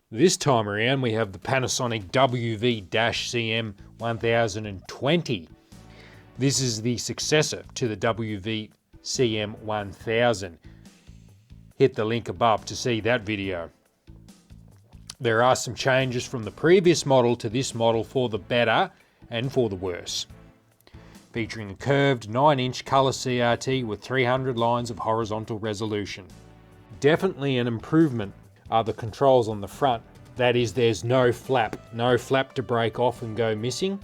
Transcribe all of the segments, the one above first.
This time around we have the Panasonic WV-CM1020. This is the successor to the WV-CM1000. Hit the link above to see that video. There are some changes from the previous model to this model for the better and for the worse. Featuring a curved 9-inch colour CRT with 300 lines of horizontal resolution. Definitely an improvement are the controls on the front. That is, there's no flap to break off and go missing.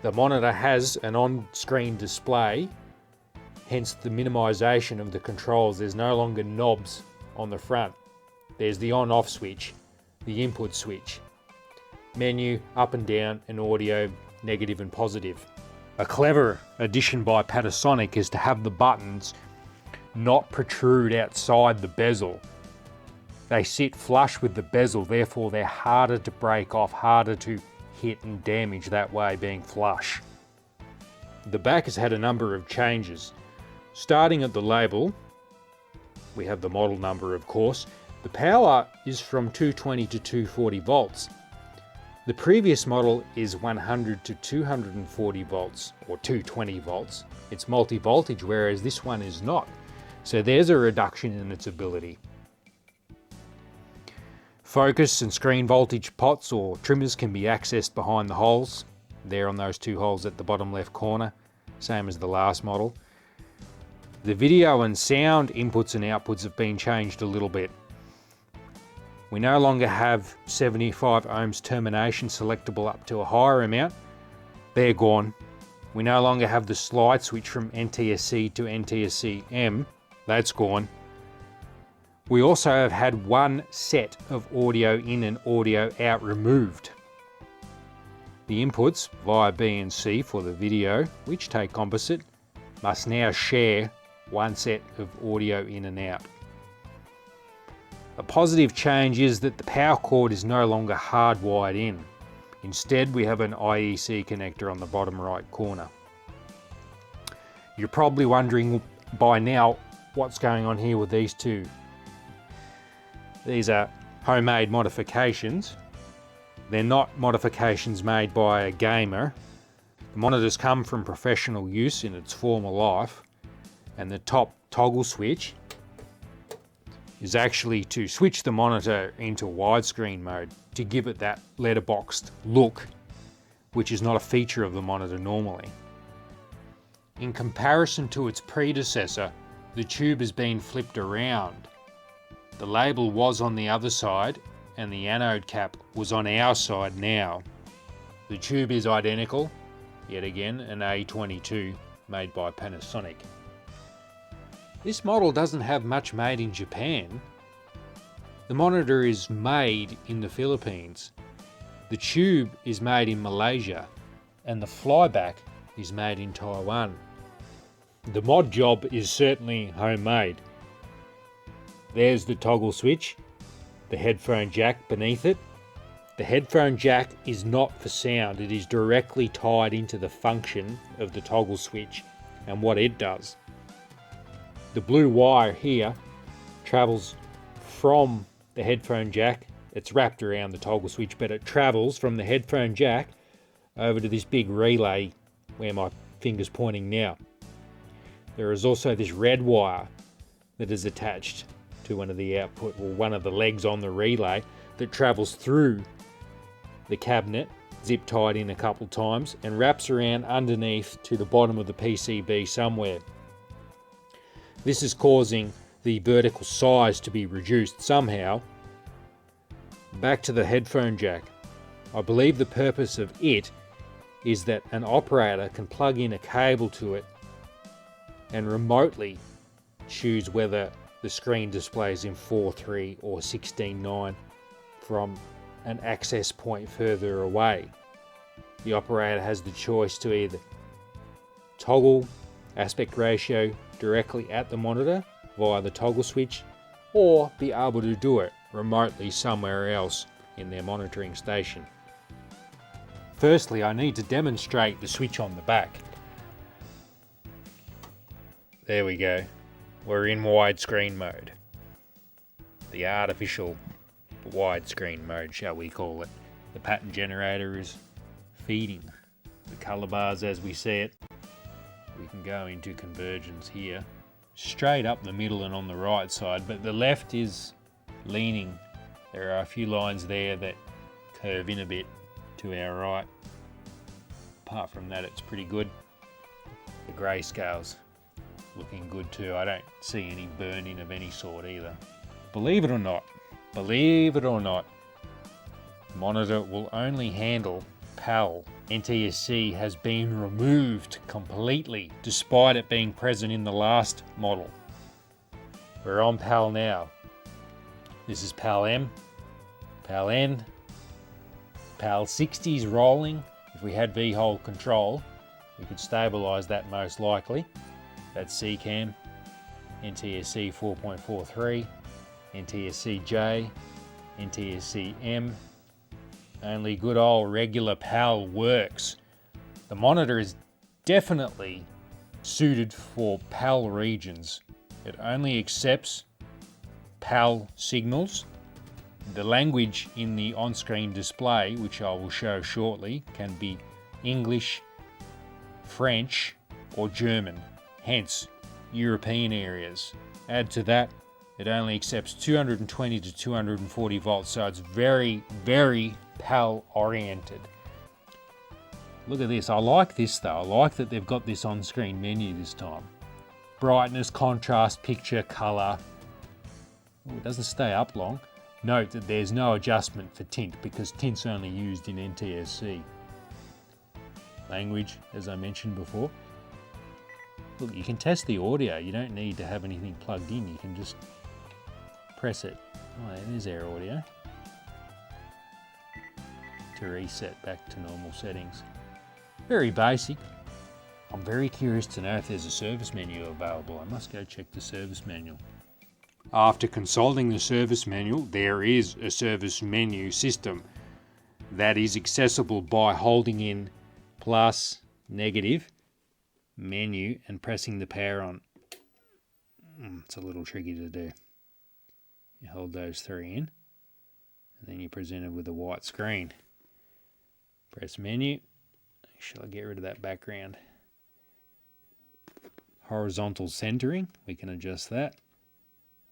The monitor has an on-screen display, hence the minimisation of the controls. There's no longer knobs on the front. There's the on-off switch, the input switch, menu up and down, and audio negative and positive. A clever addition by Panasonic is to have the buttons not protrude outside the bezel. They sit flush with the bezel, therefore they're harder to break off, harder to hit and damage that way, being flush. The back has had a number of changes. Starting at the label, we have the model number, of course. The power is from 220 to 240 volts. The previous model is 100 to 240 volts, or 220 volts. It's multi-voltage, whereas this one is not. So there's a reduction in its ability. Focus and screen voltage pots or trimmers can be accessed behind the holes. There on those two holes at the bottom left corner, same as the last model. The video and sound inputs and outputs have been changed a little bit. We no longer have 75 ohms termination selectable up to a higher amount. They're gone. We no longer have the slide switch from NTSC to NTSC-M. That's gone. We also have had one set of audio in and audio out removed. The inputs via B and C for the video, which take composite, must now share one set of audio in and out. A positive change is that the power cord is no longer hardwired in. Instead, we have an IEC connector on the bottom right corner. You're probably wondering by now what's going on here with these two. These are homemade modifications. They're not modifications made by a gamer. The monitors come from professional use in its former life, and the top toggle switch is actually to switch the monitor into widescreen mode to give it that letterboxed look, which is not a feature of the monitor normally. In comparison to its predecessor, the tube has been flipped around. The label was on the other side and the anode cap was on our side now. The tube is identical, yet again an A22 made by Panasonic. This model doesn't have much made in Japan. The monitor is made in the Philippines. The tube is made in Malaysia and the flyback is made in Taiwan. The mod job is certainly homemade. There's the toggle switch, the headphone jack beneath it. The headphone jack is not for sound, it is directly tied into the function of the toggle switch and what it does. The blue wire here travels from the headphone jack. It's wrapped around the toggle switch, but it travels from the headphone jack over to this big relay where my finger's pointing now. There is also this red wire that is attached to one of the output, or one of the legs on the relay, that travels through the cabinet, zip tied in a couple times, and wraps around underneath to the bottom of the PCB somewhere. This is causing the vertical size to be reduced somehow. Back to the headphone jack. I believe the purpose of it is that an operator can plug in a cable to it and remotely choose whether the screen displays in 4:3 or 16:9 from an access point further away. The operator has the choice to either toggle aspect ratio directly at the monitor via the toggle switch, or be able to do it remotely somewhere else in their monitoring station. Firstly, I need to demonstrate the switch on the back. There we go. We're in widescreen mode. The artificial widescreen mode, shall we call it. The pattern generator is feeding the colour bars as we see it. We can go into convergence here, straight up the middle and on the right side, but the left is leaning. There are a few lines there that curve in a bit to our right. Apart from that, it's pretty good. The grayscale's looking good too. I don't see any burn-in of any sort either. Believe it or not, the monitor will only handle PAL. NTSC has been removed completely, despite it being present in the last model. We're on PAL now. This is PAL M, PAL N, PAL 60 is rolling. If we had V-hole control, we could stabilise that most likely. That's CCAM, NTSC 4.43, NTSC J, NTSC M. Only good old regular PAL works. The monitor is definitely suited for PAL regions. It only accepts PAL signals. The language in the on-screen display, which I will show shortly, can be English, French, or German, hence European areas. Add to that, it only accepts 220 to 240 volts, so it's very, very PAL oriented. Look at this. I like this though. I like that they've got this on-screen menu this time. Brightness, contrast, picture, color. Oh, it doesn't stay up long. Note that there's no adjustment for tint because tint's only used in NTSC. Language, as I mentioned before. Look, you can test the audio. You don't need to have anything plugged in. You can just press it. Oh, there's our audio. To reset back to normal settings. Very basic. I'm very curious to know if there's a service menu available. I must go check the service manual. After consulting the service manual, there is a service menu system that is accessible by holding in plus, negative, menu and pressing the power on. It's a little tricky to do. You hold those three in and then you're presented with a white screen. Press menu. Shall I get rid of that background? Horizontal centering, we can adjust that.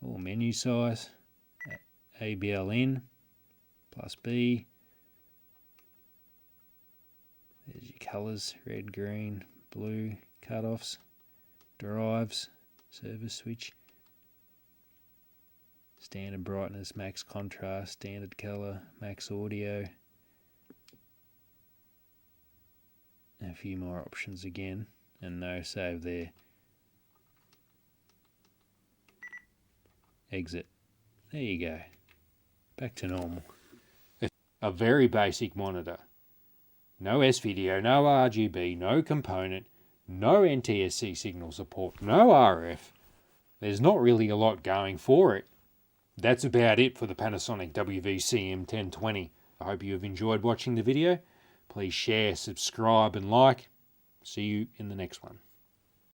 Oh, menu size, ABL in, plus B. There's your colours, red, green, blue, cutoffs, drives, service switch, standard brightness, max contrast, standard colour, max audio. A few more options again, and no save there. Exit. There you go. Back to normal. A very basic monitor. No S-video, no RGB, no component, no NTSC signal support, no RF. There's not really a lot going for it. That's about it for the Panasonic WV-CM1020. I hope you have enjoyed watching the video. Please share, subscribe and like. See you in the next one.